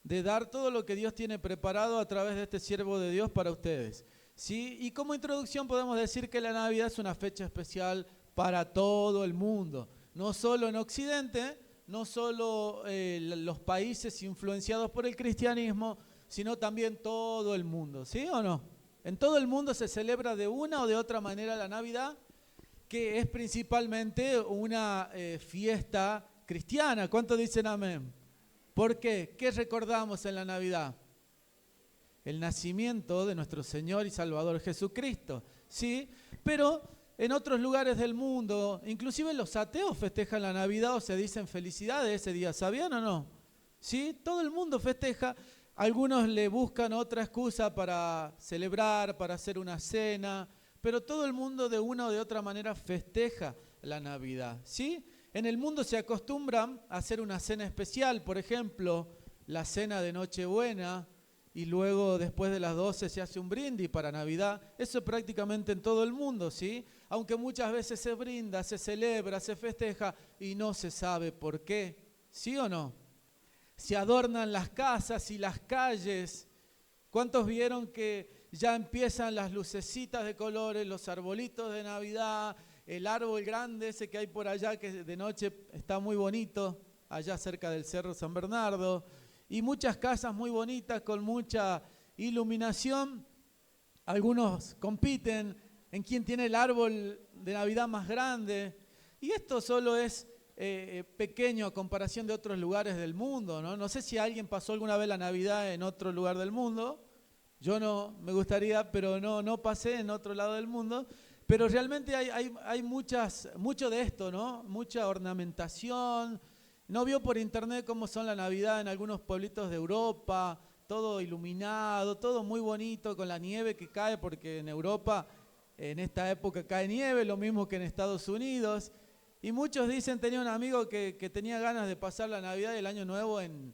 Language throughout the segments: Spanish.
de dar todo lo que Dios tiene preparado a través de este siervo de Dios para ustedes. ¿Sí? Y como introducción podemos decir que la Navidad es una fecha especial para todo el mundo, no solo en Occidente, no solo los países influenciados por el cristianismo, sino también todo el mundo, ¿sí o no? En todo el mundo se celebra de una o de otra manera la Navidad, que es principalmente una fiesta cristiana. ¿Cuántos dicen amén? ¿Por qué? ¿Qué recordamos en la Navidad? El nacimiento de nuestro Señor y Salvador Jesucristo, ¿sí? Pero en otros lugares del mundo, inclusive los ateos festejan la Navidad o se dicen felicidades ese día, ¿sabían o no? ¿Sí? Todo el mundo festeja, algunos le buscan otra excusa para celebrar, para hacer una cena, pero todo el mundo de una o de otra manera festeja la Navidad, ¿sí? En el mundo se acostumbran a hacer una cena especial, por ejemplo, la cena de Nochebuena, y luego después de las 12 se hace un brindis para Navidad. Eso prácticamente en todo el mundo, ¿sí? Aunque muchas veces se brinda, se celebra, se festeja y no se sabe por qué, ¿sí o no? Se adornan las casas y las calles. ¿Cuántos vieron que ya empiezan las lucecitas de colores, los arbolitos de Navidad, el árbol grande ese que hay por allá que de noche está muy bonito, allá cerca del Cerro San Bernardo? Y muchas casas muy bonitas con mucha iluminación. Algunos compiten en quién tiene el árbol de Navidad más grande. Y esto solo es pequeño a comparación de otros lugares del mundo, ¿no? No sé si alguien pasó alguna vez la Navidad en otro lugar del mundo. Yo no, me gustaría, pero no pasé en otro lado del mundo. Pero realmente hay mucho de esto, ¿no? Mucha ornamentación. ¿No vio por internet cómo son la Navidad en algunos pueblitos de Europa? Todo iluminado, todo muy bonito, con la nieve que cae, porque en Europa en esta época cae nieve, lo mismo que en Estados Unidos. Y muchos dicen, tenía un amigo que tenía ganas de pasar la Navidad y el Año Nuevo en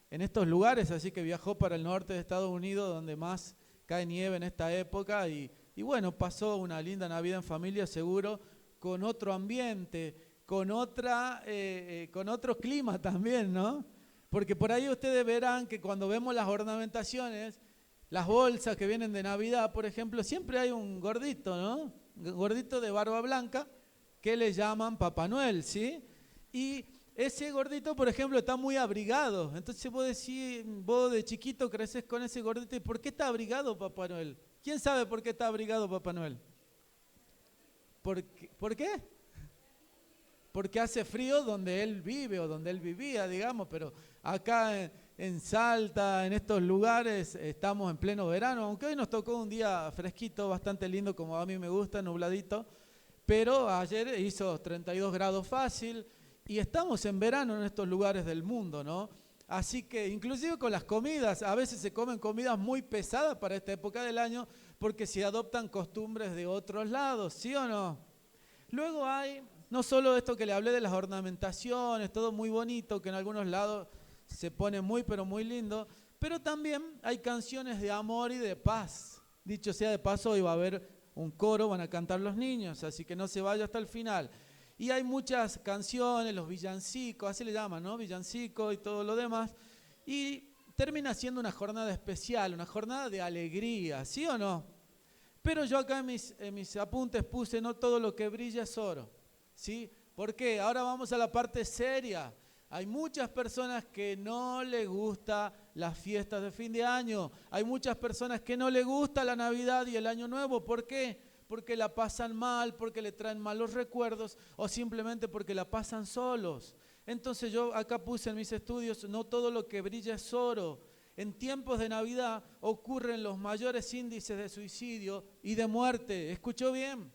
estos lugares, así que viajó para el norte de Estados Unidos, donde más cae nieve en esta época. Y bueno, pasó una linda Navidad en familia, seguro, con otro ambiente, con otro clima también, ¿no? Porque por ahí ustedes verán que cuando vemos las ornamentaciones, las bolsas que vienen de Navidad, por ejemplo, siempre hay un gordito, ¿no? Un gordito de barba blanca que le llaman Papá Noel, ¿sí? Y ese gordito, por ejemplo, está muy abrigado. Entonces vos decís, vos de chiquito creces con ese gordito, ¿y por qué está abrigado Papá Noel? ¿Quién sabe por qué está abrigado Papá Noel? ¿Por qué? Porque hace frío donde él vive o donde él vivía, digamos, pero acá en Salta, en estos lugares, estamos en pleno verano, aunque hoy nos tocó un día fresquito, bastante lindo, como a mí me gusta, nubladito, pero ayer hizo 32 grados fácil y estamos en verano en estos lugares del mundo, ¿no? Así que inclusive con las comidas, a veces se comen comidas muy pesadas para esta época del año porque se adoptan costumbres de otros lados, ¿sí o no? Luego hay, no solo esto que le hablé de las ornamentaciones, todo muy bonito, que en algunos lados se pone muy, pero muy lindo, pero también hay canciones de amor y de paz. Dicho sea de paso, hoy va a haber un coro, van a cantar los niños, así que no se vaya hasta el final. Y hay muchas canciones, los villancicos, así le llaman, ¿no? Villancicos y todo lo demás. Y termina siendo una jornada especial, una jornada de alegría, ¿sí o no? Pero yo acá en mis apuntes puse, no todo lo que brilla es oro, ¿sí? ¿Por qué? Ahora vamos a la parte seria. Hay muchas personas que no les gusta las fiestas de fin de año. Hay muchas personas que no les gusta la Navidad y el Año Nuevo. ¿Por qué? Porque la pasan mal, porque le traen malos recuerdos o simplemente porque la pasan solos. Entonces yo acá puse en mis estudios, no todo lo que brilla es oro. En tiempos de Navidad ocurren los mayores índices de suicidio y de muerte. ¿Escuchó bien?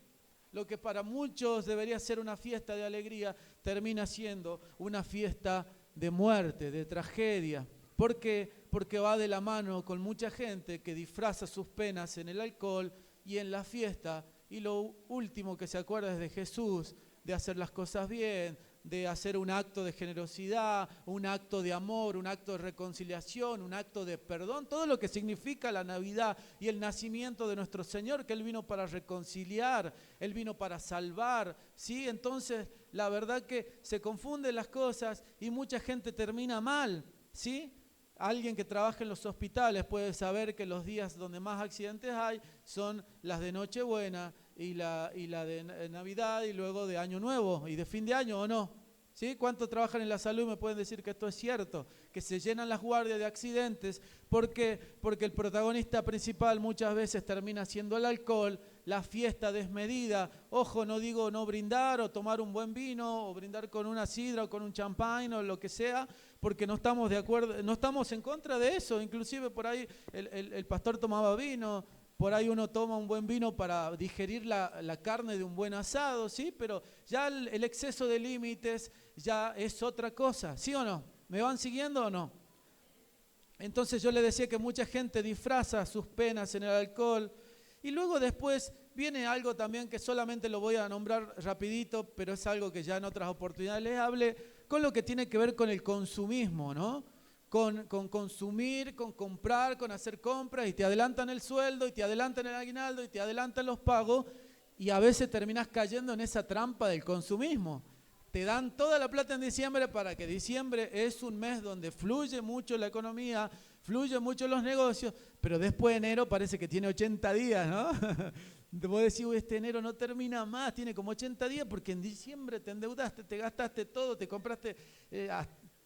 Lo que para muchos debería ser una fiesta de alegría, termina siendo una fiesta de muerte, de tragedia. ¿Por qué? Porque va de la mano con mucha gente que disfraza sus penas en el alcohol y en la fiesta, y lo último que se acuerda es de Jesús, de hacer las cosas bien, de hacer un acto de generosidad, un acto de amor, un acto de reconciliación, un acto de perdón, todo lo que significa la Navidad y el nacimiento de nuestro Señor, que Él vino para reconciliar, Él vino para salvar, ¿sí? Entonces, la verdad que se confunden las cosas y mucha gente termina mal, ¿sí? Alguien que trabaja en los hospitales puede saber que los días donde más accidentes hay son las de Nochebuena y la de Navidad y luego de Año Nuevo y de fin de año, ¿o no? ¿Sí? ¿Cuántos trabajan en la salud me pueden decir que esto es cierto? Que se llenan las guardias de accidentes porque el protagonista principal muchas veces termina siendo el alcohol, la fiesta desmedida. Ojo, no digo no brindar o tomar un buen vino o brindar con una sidra o con un champán o lo que sea, porque no estamos de acuerdo, no estamos en contra de eso. Inclusive por ahí el pastor tomaba vino. Por ahí uno toma un buen vino para digerir la carne de un buen asado, ¿sí? Pero ya el exceso de límites ya es otra cosa, ¿sí o no? ¿Me van siguiendo o no? Entonces yo le decía que mucha gente disfraza sus penas en el alcohol y luego después viene algo también que solamente lo voy a nombrar rapidito, pero es algo que ya en otras oportunidades les hablé, con lo que tiene que ver con el consumismo, ¿no? Con consumir, con comprar, con hacer compras y te adelantan el sueldo y te adelantan el aguinaldo y te adelantan los pagos y a veces terminas cayendo en esa trampa del consumismo. Te dan toda la plata en diciembre para que diciembre es un mes donde fluye mucho la economía, fluye mucho los negocios, pero después de enero parece que tiene 80 días, ¿no? Vos decís, uy, este enero no termina más, tiene como 80 días porque en diciembre te endeudaste, te gastaste todo, te compraste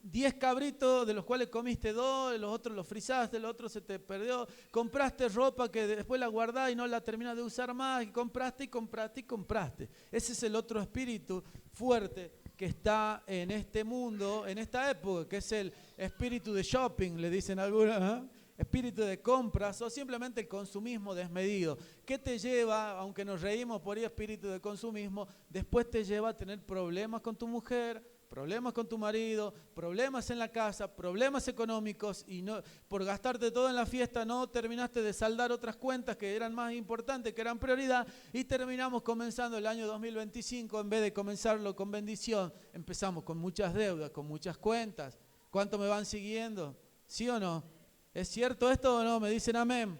10 cabritos, de los cuales comiste 2, los otros los frizaste, los otros se te perdió, compraste ropa que después la guardás y no la terminas de usar más, y compraste y compraste y compraste. Ese es el otro espíritu fuerte que está en este mundo, en esta época, que es el espíritu de shopping, le dicen algunos, ¿eh? Espíritu de compras o simplemente el consumismo desmedido. ¿Qué te lleva, aunque nos reímos por ahí, espíritu de consumismo, después te lleva a tener problemas con tu mujer, problemas con tu marido, problemas en la casa, problemas económicos y no, por gastarte todo en la fiesta no terminaste de saldar otras cuentas que eran más importantes, que eran prioridad y terminamos comenzando el año 2025 en vez de comenzarlo con bendición, empezamos con muchas deudas, con muchas cuentas. ¿Cuánto me van siguiendo? ¿Sí o no? ¿Es cierto esto o no? Me dicen amén.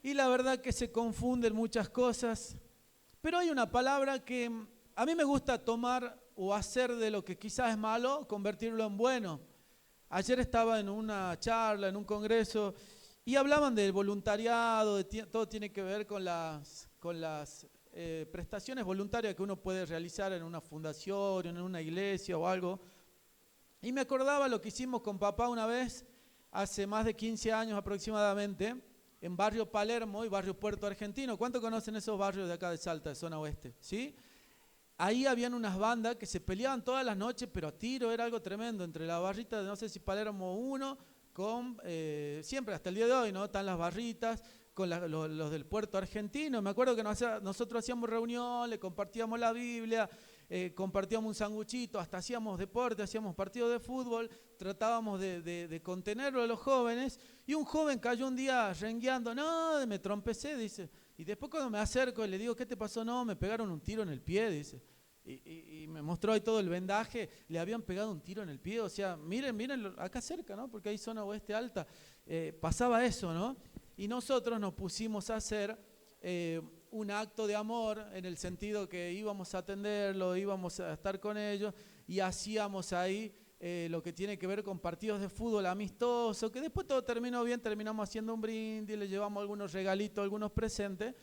Y la verdad que se confunden muchas cosas, pero hay una palabra que a mí me gusta tomar o hacer de lo que quizás es malo, convertirlo en bueno. Ayer estaba en una charla, en un congreso, y hablaban del voluntariado, todo tiene que ver con las prestaciones voluntarias que uno puede realizar en una fundación, en una iglesia o algo. Y me acordaba lo que hicimos con papá una vez, hace más de 15 años aproximadamente, en Barrio Palermo y Barrio Puerto Argentino. ¿Cuántos conocen esos barrios de acá de Salta, de zona oeste? ¿Sí? Ahí habían unas bandas que se peleaban todas las noches, pero a tiro, era algo tremendo, entre la barrita de no sé si Palermo 1, con, siempre hasta el día de hoy, ¿no? Están las barritas, con los del Puerto Argentino. Me acuerdo que nosotros hacíamos reunión, le compartíamos la Biblia, compartíamos un sanguchito, hasta hacíamos deporte, hacíamos partidos de fútbol, tratábamos de contenerlo a los jóvenes, y un joven cayó un día rengueando, no, me trompecé, dice. Y después cuando me acerco y le digo, ¿qué te pasó? No, me pegaron un tiro en el pie, dice. Y me mostró ahí todo el vendaje, le habían pegado un tiro en el pie, o sea, miren, acá cerca, ¿no? Porque hay zona oeste alta, pasaba eso, ¿no? Y nosotros nos pusimos a hacer un acto de amor, en el sentido que íbamos a atenderlo, íbamos a estar con ellos, y hacíamos ahí lo que tiene que ver con partidos de fútbol amistosos, que después todo terminó bien, terminamos haciendo un brindis, le llevamos algunos regalitos, algunos presentes,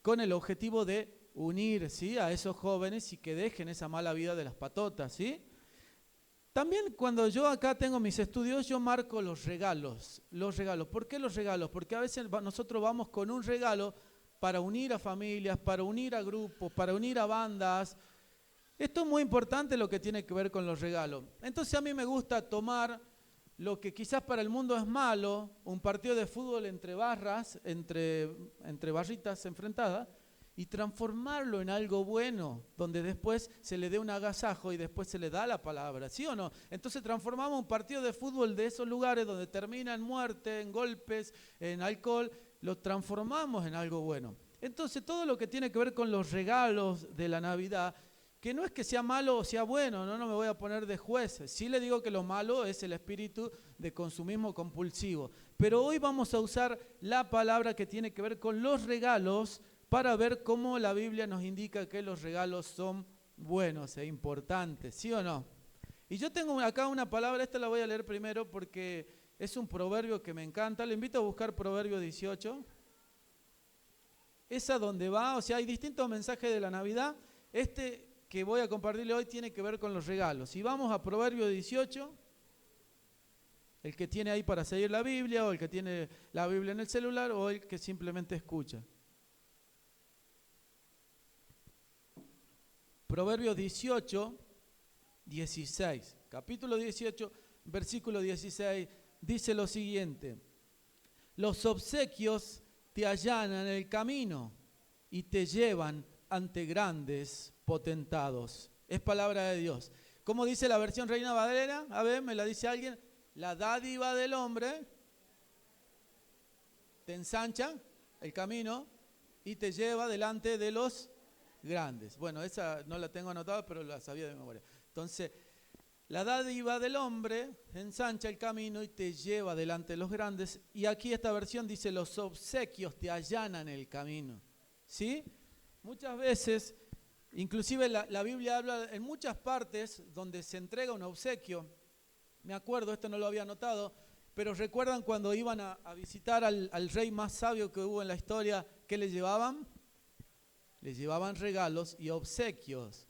con el objetivo de unir, ¿sí?, a esos jóvenes y que dejen esa mala vida de las patotas, ¿sí? También cuando yo acá tengo mis estudios, yo marco los regalos. ¿Por qué los regalos? Porque a veces nosotros vamos con un regalo para unir a familias, para unir a grupos, para unir a bandas. Esto es muy importante, lo que tiene que ver con los regalos. Entonces a mí me gusta tomar lo que quizás para el mundo es malo, un partido de fútbol entre barras, entre barritas enfrentadas, y transformarlo en algo bueno, donde después se le dé un agasajo y después se le da la palabra, ¿sí o no? Entonces transformamos un partido de fútbol de esos lugares donde termina en muerte, en golpes, en alcohol, lo transformamos en algo bueno. Entonces todo lo que tiene que ver con los regalos de la Navidad, que no es que sea malo o sea bueno, no me voy a poner de juez. Sí le digo que lo malo es el espíritu de consumismo compulsivo. Pero hoy vamos a usar la palabra que tiene que ver con los regalos para ver cómo la Biblia nos indica que los regalos son buenos e importantes, ¿sí o no? Y yo tengo acá una palabra, esta la voy a leer primero porque Es un proverbio que me encanta. Le invito a buscar Proverbio 18. Es a donde va, o sea, hay distintos mensajes de la Navidad. Este que voy a compartirle hoy tiene que ver con los regalos. Si vamos a Proverbio 18, el que tiene ahí para seguir la Biblia, o el que tiene la Biblia en el celular, o el que simplemente escucha. Proverbios 18, 16. Capítulo 18, versículo 16, dice lo siguiente: los obsequios te allanan el camino y te llevan ante grandes potentados. Es palabra de Dios. ¿Cómo dice la versión Reina Valera? A ver, ¿me la dice alguien? La dádiva del hombre te ensancha el camino y te lleva delante de los grandes. Bueno, esa no la tengo anotada, pero la sabía de memoria. Entonces, la dádiva del hombre ensancha el camino y te lleva delante de los grandes. Y aquí esta versión dice: los obsequios te allanan el camino. ¿Sí? Muchas veces, inclusive la Biblia habla en muchas partes donde se entrega un obsequio. Me acuerdo, esto no lo había notado, pero ¿recuerdan cuando iban a visitar al rey más sabio que hubo en la historia? ¿Qué le llevaban? Le llevaban regalos y obsequios.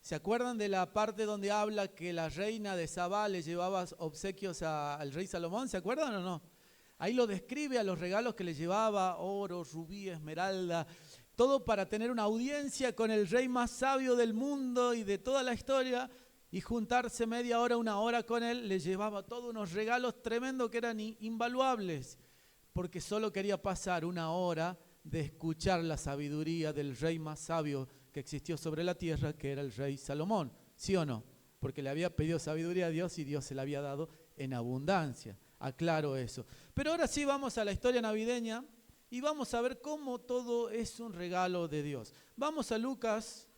¿Se acuerdan de la parte donde habla que la reina de Sabá le llevaba obsequios al rey Salomón? ¿Se acuerdan o no? Ahí lo describe a los regalos que le llevaba: oro, rubí, esmeralda, todo para tener una audiencia con el rey más sabio del mundo y de toda la historia, y juntarse media hora, una hora con él. Le llevaba todos unos regalos tremendos que eran invaluables, porque solo quería pasar una hora de escuchar la sabiduría del rey más sabio que existió sobre la tierra, que era el rey Salomón. ¿Sí o no? Porque le había pedido sabiduría a Dios y Dios se la había dado en abundancia. Aclaro eso. Pero ahora sí vamos a la historia navideña y vamos a ver cómo todo es un regalo de Dios. Vamos a Lucas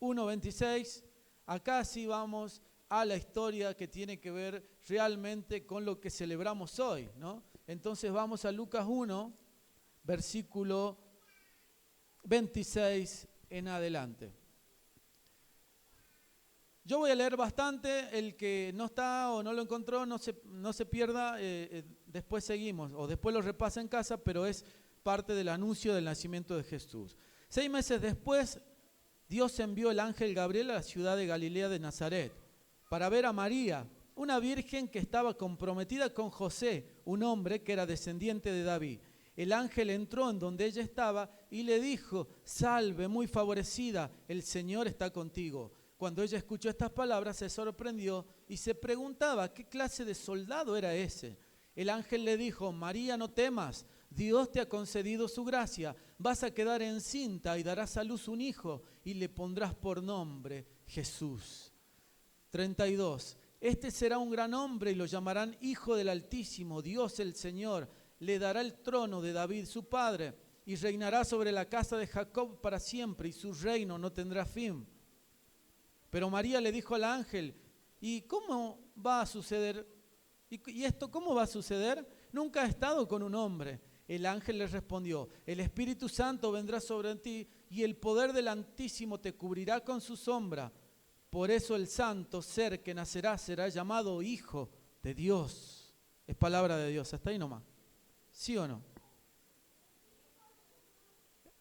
1:26. Acá sí vamos a la historia que tiene que ver realmente con lo que celebramos hoy, ¿no? Entonces vamos a Lucas 1, versículo 26 en adelante. Yo voy a leer bastante. El que no está o no lo encontró, no se pierda. Después seguimos, o después lo repasa en casa, pero es parte del anuncio del nacimiento de Jesús. 6 meses después, Dios envió el ángel Gabriel a la ciudad de Galilea de Nazaret para ver a María, una virgen que estaba comprometida con José, un hombre que era descendiente de David. El ángel entró en donde ella estaba y le dijo: salve, muy favorecida, el Señor está contigo. Cuando ella escuchó estas palabras, se sorprendió y se preguntaba qué clase de soldado era ese. El ángel le dijo: María, no temas, Dios te ha concedido su gracia, vas a quedar encinta y darás a luz un hijo y le pondrás por nombre Jesús. 32. Este será un gran hombre y lo llamarán Hijo del Altísimo, Dios el Señor. Le dará el trono de David su padre y reinará sobre la casa de Jacob para siempre y su reino no tendrá fin. Pero María le dijo al ángel: ¿y cómo va a suceder? ¿Y esto cómo va a suceder? Nunca he estado con un hombre. El ángel le respondió: el Espíritu Santo vendrá sobre ti y el poder del Altísimo te cubrirá con su sombra. Por eso el santo ser que nacerá será llamado Hijo de Dios. Es palabra de Dios. Hasta ahí nomás. ¿Sí o no?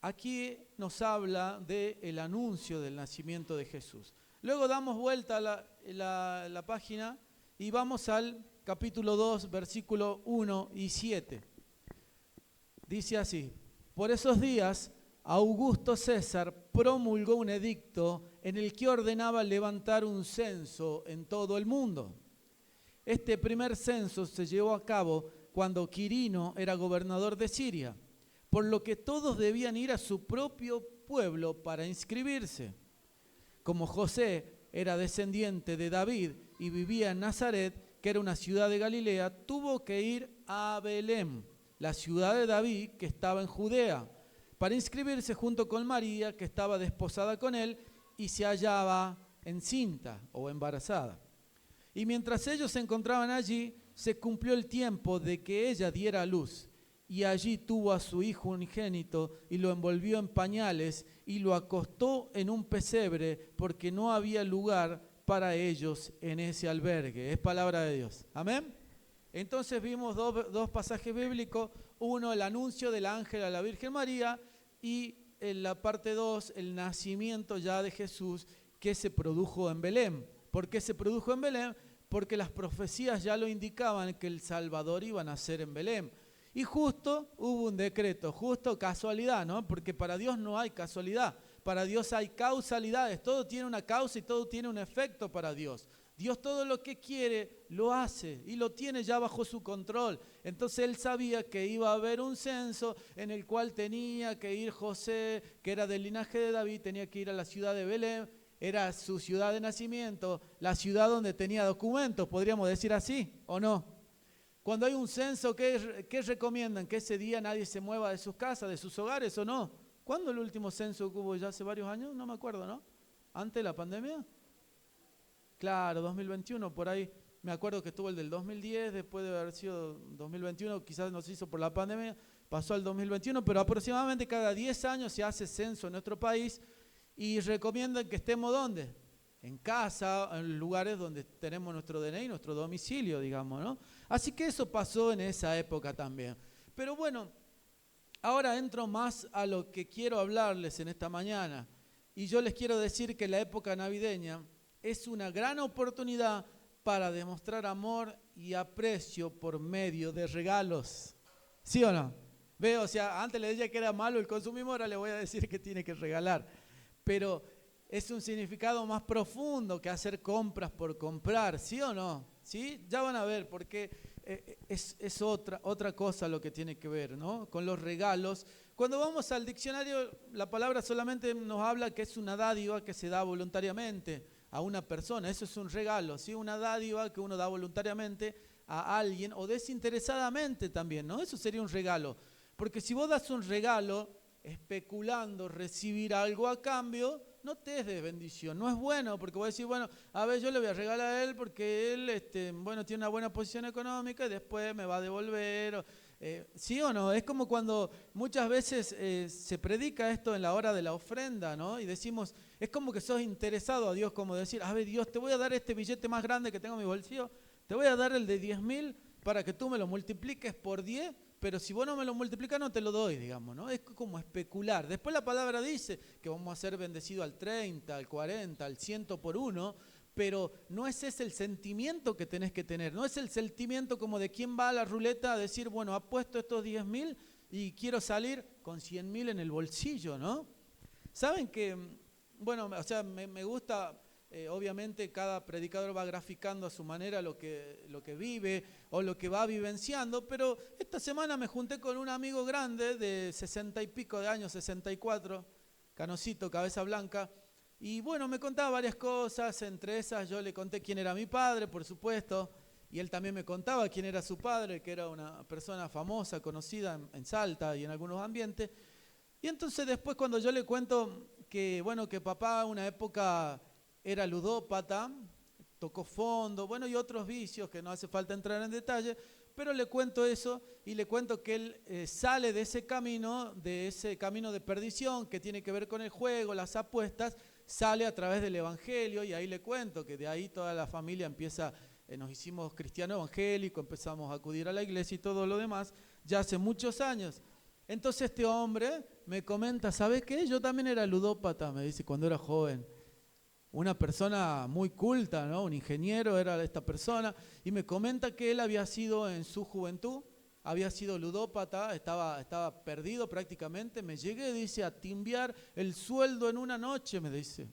Aquí nos habla del anuncio del nacimiento de Jesús. Luego damos vuelta a la página y vamos al capítulo 2, versículo 1 y 7. Dice así: por esos días, Augusto César promulgó un edicto en el que ordenaba levantar un censo en todo el mundo. Este primer censo se llevó a cabo cuando Quirino era gobernador de Siria, por lo que todos debían ir a su propio pueblo para inscribirse. Como José era descendiente de David y vivía en Nazaret, que era una ciudad de Galilea, tuvo que ir a Belén, la ciudad de David que estaba en Judea, para inscribirse junto con María, que estaba desposada con él y se hallaba encinta o embarazada. Y mientras ellos se encontraban allí, se cumplió el tiempo de que ella diera a luz. Y allí tuvo a su hijo unigénito y lo envolvió en pañales y lo acostó en un pesebre porque no había lugar para ellos en ese albergue. Es palabra de Dios. Amén. Entonces vimos dos pasajes bíblicos. Uno, el anuncio del ángel a la Virgen María, y en la parte 2, el nacimiento ya de Jesús que se produjo en Belén. ¿Por qué se produjo en Belén? Porque las profecías ya lo indicaban que el Salvador iba a nacer en Belén. Y justo hubo un decreto, justo casualidad, ¿no? Porque para Dios no hay casualidad, para Dios hay causalidades, todo tiene una causa y todo tiene un efecto para Dios. Dios todo lo que quiere lo hace y lo tiene ya bajo su control. Entonces Él sabía que iba a haber un censo en el cual tenía que ir José, que era del linaje de David, tenía que ir a la ciudad de Belén, era su ciudad de nacimiento, la ciudad donde tenía documentos, podríamos decir así, ¿o no? Cuando hay un censo, ¿qué recomiendan? ¿Que ese día nadie se mueva de sus casas, de sus hogares o no? ¿Cuándo el último censo que hubo? ¿Ya hace varios años? No me acuerdo, ¿no? ¿Antes de la pandemia? Claro, 2021, por ahí. Me acuerdo que estuvo el del 2010, después de haber sido 2021, quizás no se hizo por la pandemia, pasó al 2021, pero aproximadamente cada 10 años se hace censo en nuestro país y recomiendan que estemos ¿dónde? En casa, en lugares donde tenemos nuestro DNI, nuestro domicilio, digamos, ¿no? Así que eso pasó en esa época también. Pero bueno, ahora entro más a lo que quiero hablarles en esta mañana. Y yo les quiero decir que la época navideña es una gran oportunidad para demostrar amor y aprecio por medio de regalos. ¿Sí o no? Veo, o sea, antes le decía que era malo el consumismo, ahora le voy a decir que tiene que regalar. Pero es un significado más profundo que hacer compras por comprar, ¿sí o no? ¿Sí? Ya van a ver, porque es otra cosa lo que tiene que ver, ¿no? Con los regalos. Cuando vamos al diccionario, la palabra solamente nos habla que es una dádiva que se da voluntariamente a una persona. Eso es un regalo, ¿sí? Una dádiva que uno da voluntariamente a alguien o desinteresadamente también, ¿no? Eso sería un regalo. Porque si vos das un regalo especulando recibir algo a cambio, no te es de bendición, no es bueno, porque voy a decir, bueno, a ver, yo le voy a regalar a él porque él, bueno, tiene una buena posición económica y después me va a devolver, ¿sí o no? Es como cuando muchas veces se predica esto en la hora de la ofrenda, ¿no? Y decimos, es como que sos interesado a Dios, como decir, a ver, Dios, te voy a dar este billete más grande que tengo en mi bolsillo, te voy a dar el de 10.000 para que tú me lo multipliques por 10, pero si vos no me lo multiplicas no te lo doy, digamos, ¿no? Es como especular. Después la palabra dice que vamos a ser bendecidos al 30, al 40, al 100 por uno, pero no es ese el sentimiento que tenés que tener, no es el sentimiento como de quién va a la ruleta a decir, bueno, apuesto estos 10.000 y quiero salir con 100.000 en el bolsillo, ¿no? Saben que, bueno, o sea, me gusta... obviamente cada predicador va graficando a su manera lo que vive o lo que va vivenciando, pero esta semana me junté con un amigo grande de 60 y pico de años, 64, canosito, cabeza blanca, y bueno, me contaba varias cosas, entre esas yo le conté quién era mi padre, por supuesto, y él también me contaba quién era su padre, que era una persona famosa, conocida en Salta y en algunos ambientes. Y entonces después cuando yo le cuento que, bueno, que papá una época era ludópata, tocó fondo, bueno, y otros vicios que no hace falta entrar en detalle, pero le cuento eso y le cuento que él sale de ese camino de perdición que tiene que ver con el juego, las apuestas, sale a través del evangelio y ahí le cuento que de ahí toda la familia empieza, nos hicimos cristianos evangélicos, empezamos a acudir a la iglesia y todo lo demás, ya hace muchos años. Entonces este hombre me comenta, ¿sabes qué? Yo también era ludópata, me dice, cuando era joven. Una persona muy culta, ¿no? Un ingeniero era esta persona, y me comenta que él había sido en su juventud, había sido ludópata, estaba perdido prácticamente, me llegué, dice, a timbiar el sueldo en una noche, me dice.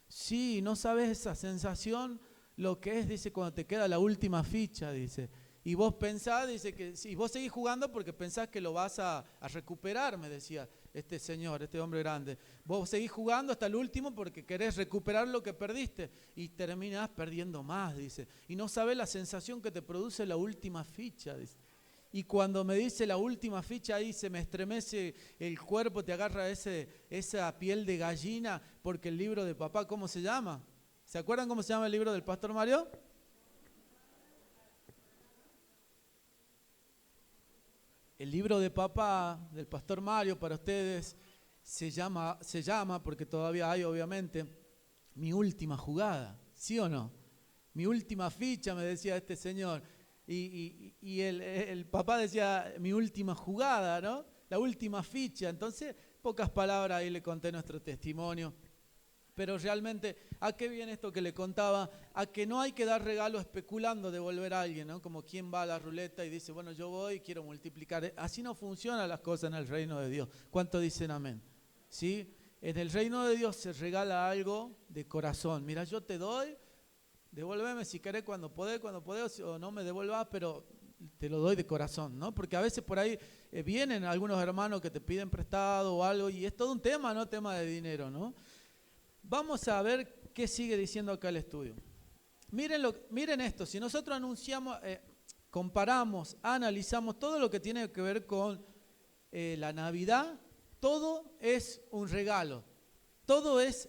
Sí, no sabes esa sensación, lo que es, dice, cuando te queda la última ficha, dice. Y vos pensás, dice, que si vos seguís jugando porque pensás que lo vas a recuperar, me decía este señor, este hombre grande. Vos seguís jugando hasta el último porque querés recuperar lo que perdiste y terminás perdiendo más, dice. Y no sabés la sensación que te produce la última ficha, dice. Y cuando me dice la última ficha ahí se me estremece el cuerpo, te agarra esa piel de gallina, porque el libro de papá, ¿cómo se llama? ¿Se acuerdan cómo se llama el libro del Pastor Mario? El libro de papá, del Pastor Mario, para ustedes, se llama, porque todavía hay obviamente, Mi Última Jugada. ¿Sí o no? Mi última ficha, me decía este señor. Y el papá decía, mi última jugada, ¿no? La última ficha. Entonces, pocas palabras, ahí le conté nuestro testimonio. Pero realmente, ¿a qué viene esto que le contaba? A que no hay que dar regalo especulando devolver a alguien, ¿no? Como quien va a la ruleta y dice, bueno, yo voy y quiero multiplicar. Así no funcionan las cosas en el reino de Dios. ¿Cuántos dicen amén? ¿Sí? En el reino de Dios se regala algo de corazón. Mira, yo te doy, devuélveme si querés cuando podés, o no me devuelvas, pero te lo doy de corazón, ¿no? Porque a veces por ahí vienen algunos hermanos que te piden prestado o algo y es todo un tema, ¿no? Tema de dinero, ¿no? Vamos a ver qué sigue diciendo acá el estudio. Miren esto, si nosotros anunciamos, comparamos, analizamos todo lo que tiene que ver con la Navidad, todo es un regalo, todo es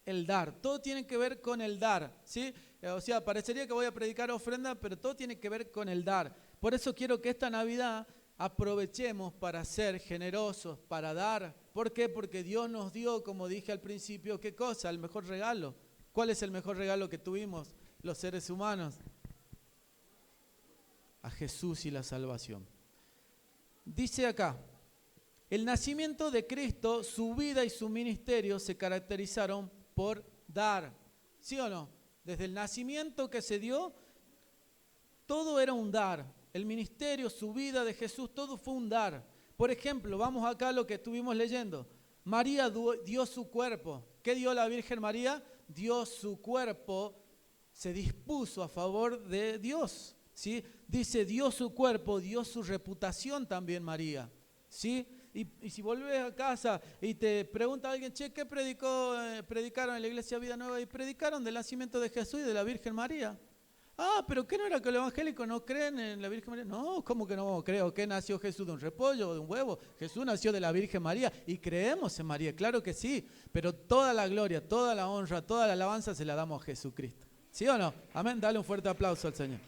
el dar, todo tiene que ver con el dar, ¿sí? O sea, parecería que voy a predicar ofrenda, pero todo tiene que ver con el dar. Por eso quiero que esta Navidad aprovechemos para ser generosos, para dar. ¿Por qué? Porque Dios nos dio, como dije al principio, ¿qué cosa? El mejor regalo. ¿Cuál es el mejor regalo que tuvimos los seres humanos? A Jesús y la salvación. Dice acá, el nacimiento de Cristo, su vida y su ministerio se caracterizaron por dar. ¿Sí o no? Desde el nacimiento que se dio, todo era un dar. El ministerio, su vida de Jesús, todo fue un dar. Por ejemplo, vamos acá a lo que estuvimos leyendo. María dio su cuerpo. ¿Qué dio la Virgen María? Dio su cuerpo, se dispuso a favor de Dios, ¿sí? Dice, dio su cuerpo, dio su reputación también María, ¿sí? Y si volvés a casa y te pregunta alguien, che, ¿qué predicaron en la iglesia Vida Nueva? Y predicaron del nacimiento de Jesús y de la Virgen María. Ah, pero ¿qué no era que los evangélicos no creen en la Virgen María? No, ¿cómo que no creo? ¿Qué nació Jesús de un repollo o de un huevo? Jesús nació de la Virgen María y creemos en María, claro que sí, pero toda la gloria, toda la honra, toda la alabanza se la damos a Jesucristo. ¿Sí o no? Amén, dale un fuerte aplauso al Señor.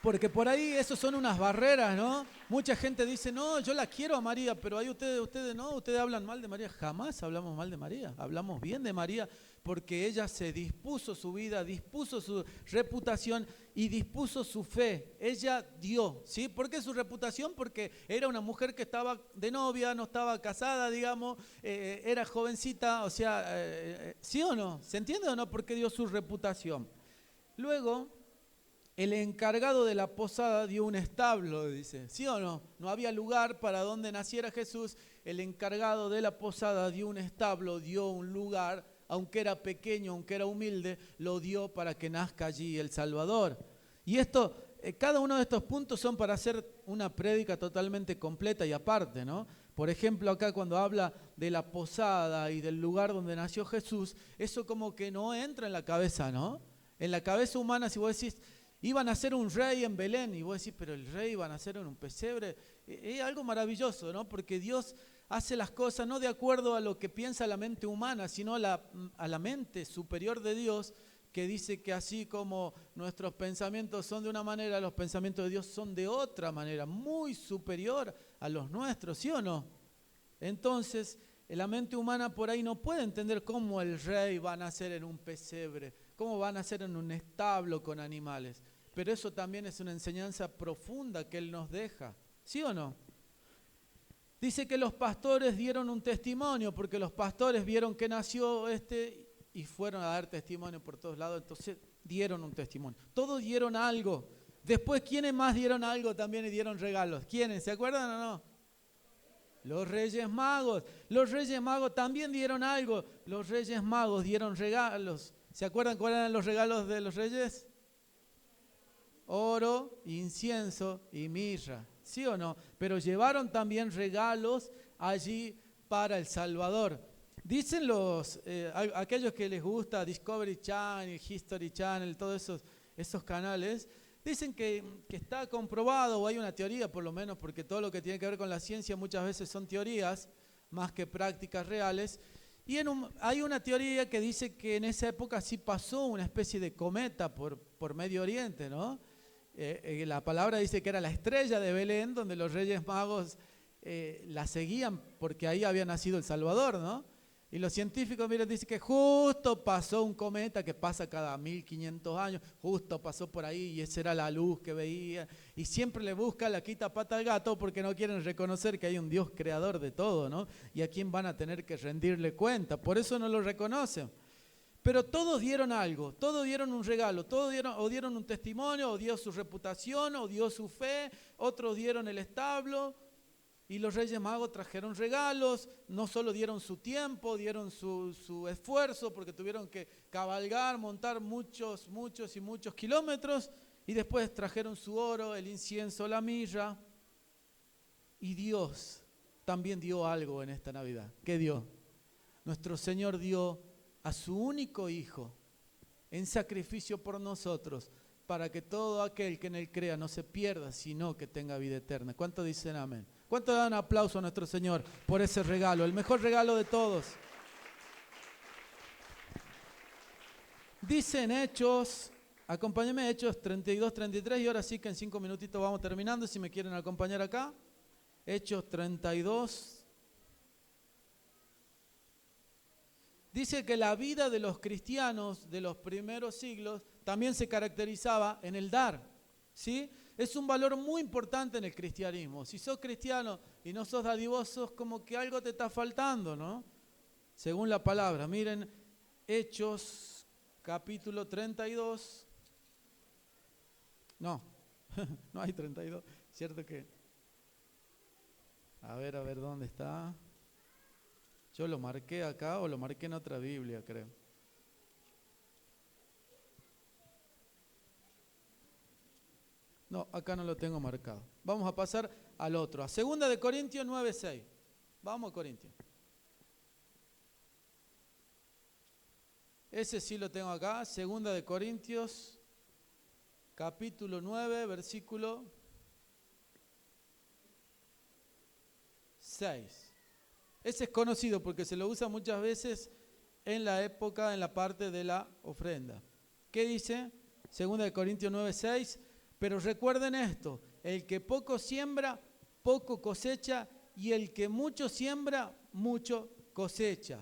Porque por ahí eso son unas barreras, ¿no? Mucha gente dice, no, yo la quiero a María, pero ahí ustedes no, ustedes hablan mal de María. Jamás hablamos mal de María, hablamos bien de María porque ella se dispuso su vida, dispuso su reputación y dispuso su fe. Ella dio, ¿sí? ¿Por qué su reputación? Porque era una mujer que estaba de novia, no estaba casada, digamos, era jovencita, o sea, ¿sí o no? ¿Se entiende o no? ¿Por qué dio su reputación? Luego, el encargado de la posada dio un establo, dice, ¿sí o no? No había lugar para donde naciera Jesús. El encargado de la posada dio un establo, dio un lugar, aunque era pequeño, aunque era humilde, lo dio para que nazca allí el Salvador. Y esto, cada uno de estos puntos son para hacer una prédica totalmente completa y aparte, ¿no? Por ejemplo, acá cuando habla de la posada y del lugar donde nació Jesús, eso como que no entra en la cabeza, ¿no? En la cabeza humana, si vos decís, iban a ser un rey en Belén, y vos decís, pero el rey iban a ser en un pesebre. Es algo maravilloso, ¿no? Porque Dios hace las cosas no de acuerdo a lo que piensa la mente humana, sino a la mente superior de Dios, que dice que así como nuestros pensamientos son de una manera, los pensamientos de Dios son de otra manera, muy superior a los nuestros, ¿sí o no? Entonces, la mente humana por ahí no puede entender cómo el rey va a nacer en un pesebre, cómo va a nacer en un establo con animales. Pero eso también es una enseñanza profunda que Él nos deja, ¿sí o no? Dice que los pastores dieron un testimonio, porque los pastores vieron que nació y fueron a dar testimonio por todos lados, entonces dieron un testimonio. Todos dieron algo. Después, ¿quiénes más dieron algo también y dieron regalos? ¿Quiénes? ¿Se acuerdan o no? Los Reyes Magos. Los Reyes Magos también dieron algo. Los Reyes Magos dieron regalos. ¿Se acuerdan cuáles eran los regalos de los reyes? Oro, incienso y mirra, ¿sí o no? Pero llevaron también regalos allí para el Salvador. Dicen aquellos que les gusta Discovery Channel, History Channel, todos esos canales, dicen que está comprobado, o hay una teoría por lo menos, porque todo lo que tiene que ver con la ciencia muchas veces son teorías más que prácticas reales. Y hay una teoría que dice que en esa época sí pasó una especie de cometa por Medio Oriente, ¿no? La palabra dice que era la estrella de Belén, donde los Reyes Magos la seguían porque ahí había nacido el Salvador, ¿no? Y los científicos, miren, dicen que justo pasó un cometa que pasa cada 1500 años, justo pasó por ahí y esa era la luz que veía. Y siempre le buscan la quita pata al gato porque no quieren reconocer que hay un Dios creador de todo, ¿no? Y a quién van a tener que rendirle cuenta. Por eso no lo reconocen. Pero todos dieron algo, todos dieron un regalo, todos dieron un testimonio, o dio su reputación, o dio su fe, otros dieron el establo. Y los Reyes Magos trajeron regalos, no solo dieron su tiempo, dieron su esfuerzo, porque tuvieron que cabalgar, montar muchos kilómetros, y después trajeron su oro, el incienso, la mirra. Y Dios también dio algo en esta Navidad. ¿Qué dio? Nuestro Señor dio a su único Hijo en sacrificio por nosotros, para que todo aquel que en Él crea no se pierda, sino que tenga vida eterna. ¿Cuántos dicen amén? ¿Cuántos dan aplauso a nuestro Señor por ese regalo? El mejor regalo de todos. Dice en Hechos, acompáñenme, Hechos 32, 33, y ahora sí que en 5 minutitos vamos terminando, si me quieren acompañar acá. Hechos 32. Dice que la vida de los cristianos de los primeros siglos también se caracterizaba en el dar, ¿sí? Es un valor muy importante en el cristianismo. Si sos cristiano y no sos dadivoso, como que algo te está faltando, ¿no? Según la palabra. Miren, Hechos, capítulo 32. No, no hay 32. ¿Cierto que? A ver, ¿dónde está? Yo lo marqué acá o lo marqué en otra Biblia, creo. No, acá no lo tengo marcado. Vamos a pasar al otro, a 2 de Corintios 9:6. Vamos a Corintios. Ese sí lo tengo acá, 2 de Corintios, capítulo 9, versículo 6. Ese es conocido porque se lo usa muchas veces en la época, en la parte de la ofrenda. ¿Qué dice? 2 de Corintios 9:6. Pero recuerden esto, el que poco siembra, poco cosecha, y el que mucho siembra, mucho cosecha.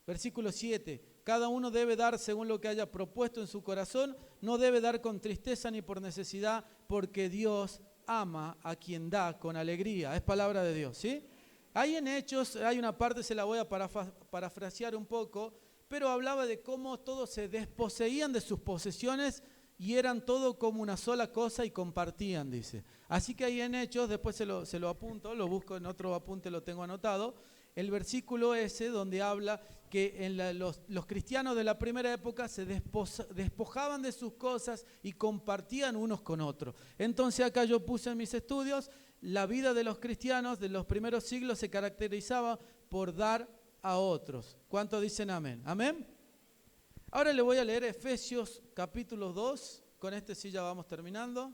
Versículo 7, cada uno debe dar según lo que haya propuesto en su corazón, no debe dar con tristeza ni por necesidad, porque Dios ama a quien da con alegría. Es palabra de Dios, ¿sí? Ahí en Hechos hay una parte, se la voy a parafrasear un poco, pero hablaba de cómo todos se desposeían de sus posesiones y eran todo como una sola cosa y compartían, dice. Así que ahí en Hechos, después se lo apunto, lo busco en otro apunte, lo tengo anotado, el versículo ese donde habla que los cristianos de la primera época se despojaban de sus cosas y compartían unos con otros. Entonces acá yo puse en mis estudios, la vida de los cristianos de los primeros siglos se caracterizaba por dar a otros. ¿Cuántos dicen amén? ¿Amén? Ahora le voy a leer Efesios capítulo 2, con este sí ya vamos terminando.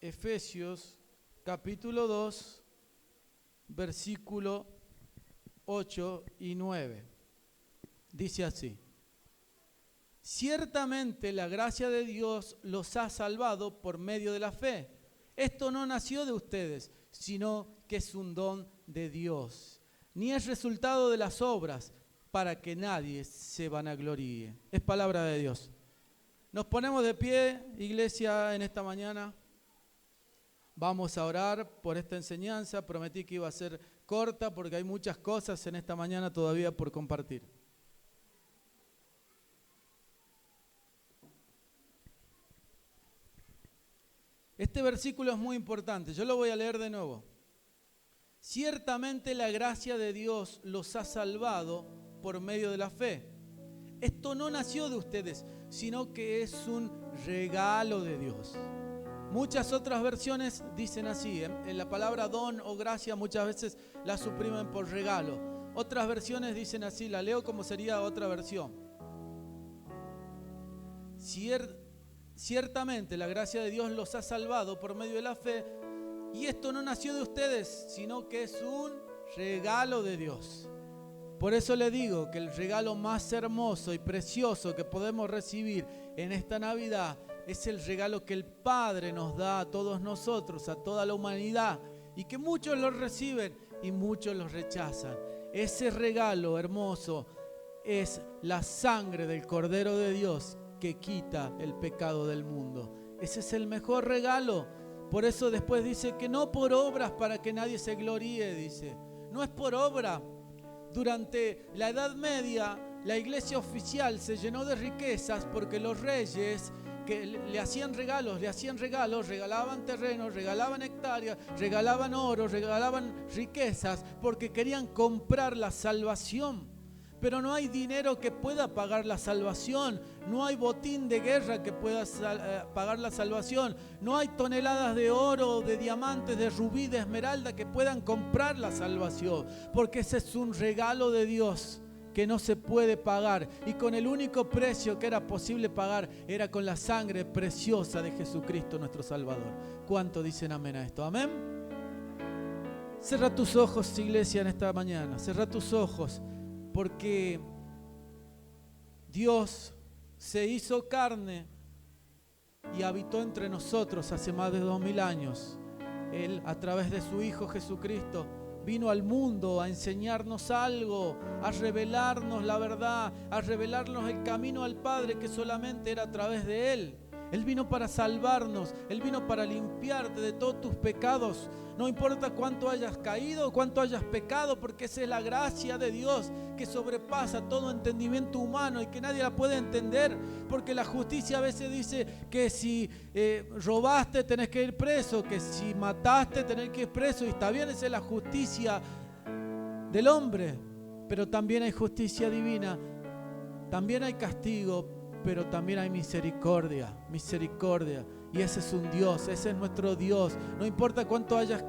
Efesios capítulo 2, versículo 8 y 9. Dice así: ciertamente la gracia de Dios los ha salvado por medio de la fe. Esto no nació de ustedes, sino que es un don de Dios. Ni es resultado de las obras, para que nadie se vanagloríe. Es palabra de Dios. Nos ponemos de pie, iglesia, en esta mañana. Vamos a orar por esta enseñanza. Prometí que iba a ser corta porque hay muchas cosas en esta mañana todavía por compartir. Este versículo es muy importante. Yo lo voy a leer de nuevo. Ciertamente la gracia de Dios los ha salvado por medio de la fe. Esto no nació de ustedes, sino que es un regalo de Dios. Muchas otras versiones dicen así, en la palabra don o gracia muchas veces la suprimen por regalo. Otras versiones dicen así, la leo como sería otra versión. Ciertamente la gracia de Dios los ha salvado por medio de la fe. Y esto no nació de ustedes, sino que es un regalo de Dios. Por eso le digo que el regalo más hermoso y precioso que podemos recibir en esta Navidad es el regalo que el Padre nos da a todos nosotros, a toda la humanidad, y que muchos lo reciben y muchos los rechazan. Ese regalo hermoso es la sangre del Cordero de Dios que quita el pecado del mundo. Ese es el mejor regalo. Por eso después dice que no por obras para que nadie se gloríe, dice. No es por obra. Durante la Edad Media, la iglesia oficial se llenó de riquezas porque los reyes que le hacían regalos, regalaban terrenos, regalaban hectáreas, regalaban oro, regalaban riquezas porque querían comprar la salvación. Pero no hay dinero que pueda pagar la salvación, no hay botín de guerra que pueda pagar la salvación, no hay toneladas de oro, de diamantes, de rubí, de esmeralda que puedan comprar la salvación, porque ese es un regalo de Dios que no se puede pagar, y con el único precio que era posible pagar era con la sangre preciosa de Jesucristo nuestro Salvador. ¿Cuánto dicen amén a esto? ¿Amén? Cierra tus ojos, iglesia, en esta mañana. Cierra tus ojos, porque Dios se hizo carne y habitó entre nosotros hace más de 2000 años. Él, a través de su Hijo Jesucristo, vino al mundo a enseñarnos algo, a revelarnos la verdad, a revelarnos el camino al Padre que solamente era a través de Él. Él vino para salvarnos, Él vino para limpiarte de todos tus pecados. No importa cuánto hayas caído, cuánto hayas pecado, porque esa es la gracia de Dios que sobrepasa todo entendimiento humano y que nadie la puede entender, porque la justicia a veces dice que si robaste tenés que ir preso, que si mataste tenés que ir preso, y está bien, esa es la justicia del hombre, pero también hay justicia divina, también hay castigo, pero también hay misericordia, y ese es un Dios, ese es nuestro Dios. No importa cuánto hayas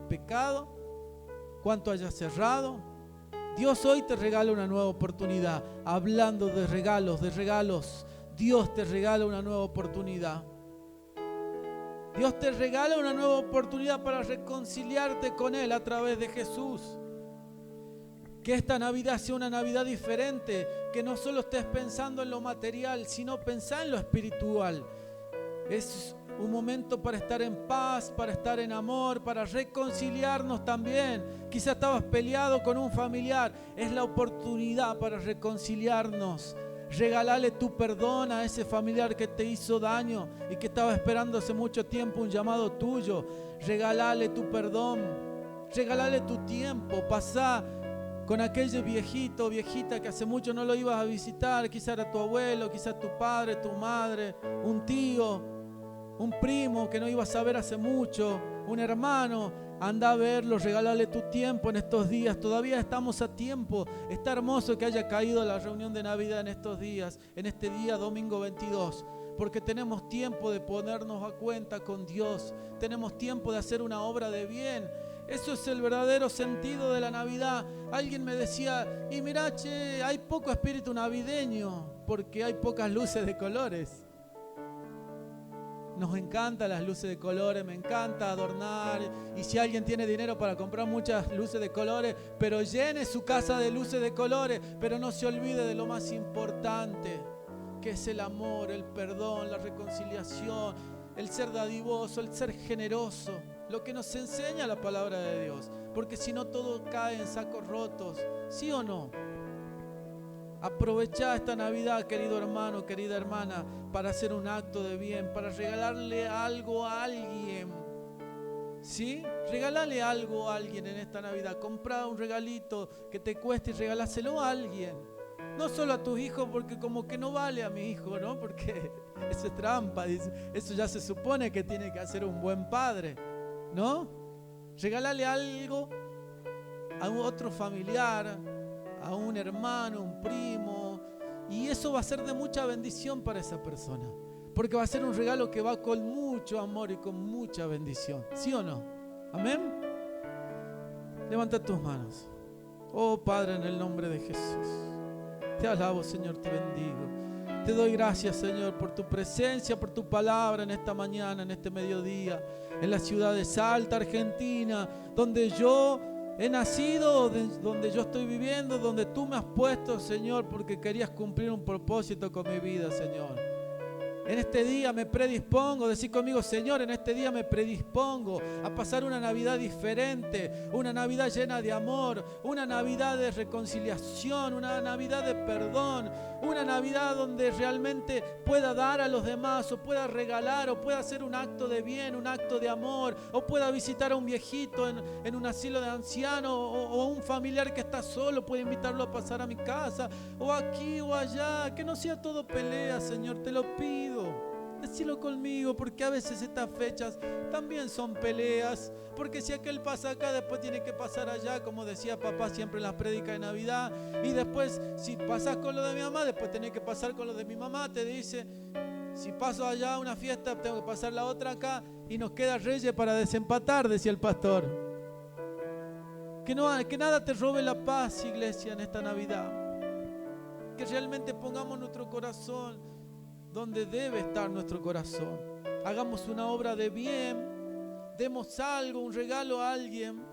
pecado, cuánto hayas cerrado, Dios hoy te regala una nueva oportunidad. Hablando de regalos, Dios te regala una nueva oportunidad. Dios te regala una nueva oportunidad para reconciliarte con Él a través de Jesús. Que esta Navidad sea una Navidad diferente, que no solo estés pensando en lo material, sino pensá en lo espiritual. Es un momento para estar en paz, para estar en amor, para reconciliarnos también. Quizá estabas peleado con un familiar, es la oportunidad para reconciliarnos. Regalale tu perdón a ese familiar que te hizo daño y que estaba esperando hace mucho tiempo un llamado tuyo. Regalale tu perdón, regalale tu tiempo, pasá con aquel viejito, viejita que hace mucho no lo ibas a visitar. Quizá era tu abuelo, quizá tu padre, tu madre, un tío, un primo que no ibas a ver hace mucho, un hermano. Anda a verlo, regálale tu tiempo en estos días. Todavía estamos a tiempo. Está hermoso que haya caído la reunión de Navidad en estos días, en este día domingo 22, porque tenemos tiempo de ponernos a cuenta con Dios. Tenemos tiempo de hacer una obra de bien. Eso es el verdadero sentido de la Navidad. Alguien me decía, y mirá, che, hay poco espíritu navideño porque hay pocas luces de colores. Nos encantan las luces de colores, me encanta adornar. Y si alguien tiene dinero para comprar muchas luces de colores, pero llene su casa de luces de colores, pero no se olvide de lo más importante, que es el amor, el perdón, la reconciliación, el ser dadivoso, el ser generoso. Lo que nos enseña la palabra de Dios, porque si no todo cae en sacos rotos, ¿sí o no? Aprovechá esta Navidad, querido hermano, querida hermana, para hacer un acto de bien, para regalarle algo a alguien, ¿sí? Regálale algo a alguien en esta Navidad, comprá un regalito que te cueste y regaláselo a alguien. No solo a tus hijos, porque como que no vale a mi hijo, ¿no? Porque eso es trampa, eso ya se supone que tiene que hacer un buen padre, ¿no? Regálale algo a otro familiar, a un hermano, un primo, y eso va a ser de mucha bendición para esa persona, porque va a ser un regalo que va con mucho amor y con mucha bendición, ¿sí o no? ¿Amén? Levanta tus manos. Oh Padre, en el nombre de Jesús, te alabo, Señor, te bendigo. Te doy gracias, Señor, por tu presencia, por tu palabra en esta mañana, en este mediodía, en la ciudad de Salta, Argentina, donde yo he nacido, donde yo estoy viviendo, donde tú me has puesto, Señor, porque querías cumplir un propósito con mi vida, Señor. En este día me predispongo, decir conmigo, Señor, en este día me predispongo a pasar una Navidad diferente, una Navidad llena de amor, una Navidad de reconciliación, una Navidad de perdón, una Navidad donde realmente pueda dar a los demás, o pueda regalar, o pueda hacer un acto de bien, un acto de amor, o pueda visitar a un viejito en un asilo de ancianos, o a un familiar que está solo, pueda invitarlo a pasar a mi casa, o aquí o allá, que no sea todo pelea, Señor, te lo pido. Decilo conmigo, porque a veces estas fechas también son peleas, porque si aquel pasa acá, después tiene que pasar allá, como decía papá siempre en las prédicas de Navidad, y después si pasas con lo de mi mamá, después tenés que pasar con lo de mi mamá, te dice, si paso allá a una fiesta, tengo que pasar la otra acá, y nos queda Reyes para desempatar, decía el pastor. Que nada te robe la paz, iglesia, en esta Navidad. Que realmente pongamos nuestro corazón donde debe estar nuestro corazón. Hagamos una obra de bien, demos algo, un regalo a alguien,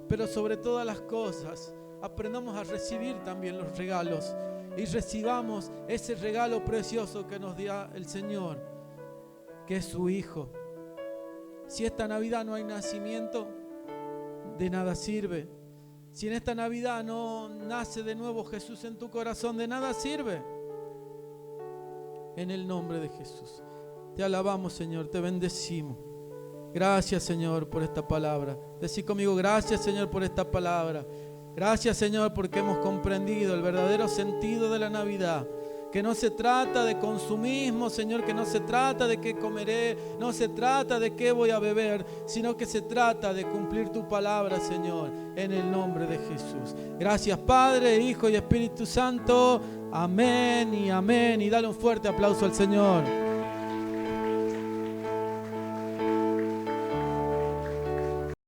pero sobre todas las cosas, aprendamos a recibir también los regalos y recibamos ese regalo precioso que nos da el Señor, que es su Hijo. Si esta Navidad no hay nacimiento, de nada sirve. Si en esta Navidad no nace de nuevo Jesús en tu corazón, de nada sirve. En el nombre de Jesús. Te alabamos, Señor, te bendecimos. Gracias, Señor, por esta palabra. Decí conmigo, gracias, Señor, por esta palabra. Gracias, Señor, porque hemos comprendido el verdadero sentido de la Navidad. Que no se trata de consumismo, Señor, que no se trata de qué comeré, no se trata de qué voy a beber, sino que se trata de cumplir tu palabra, Señor, en el nombre de Jesús. Gracias, Padre, Hijo y Espíritu Santo. Amén y amén. Y dale un fuerte aplauso al Señor.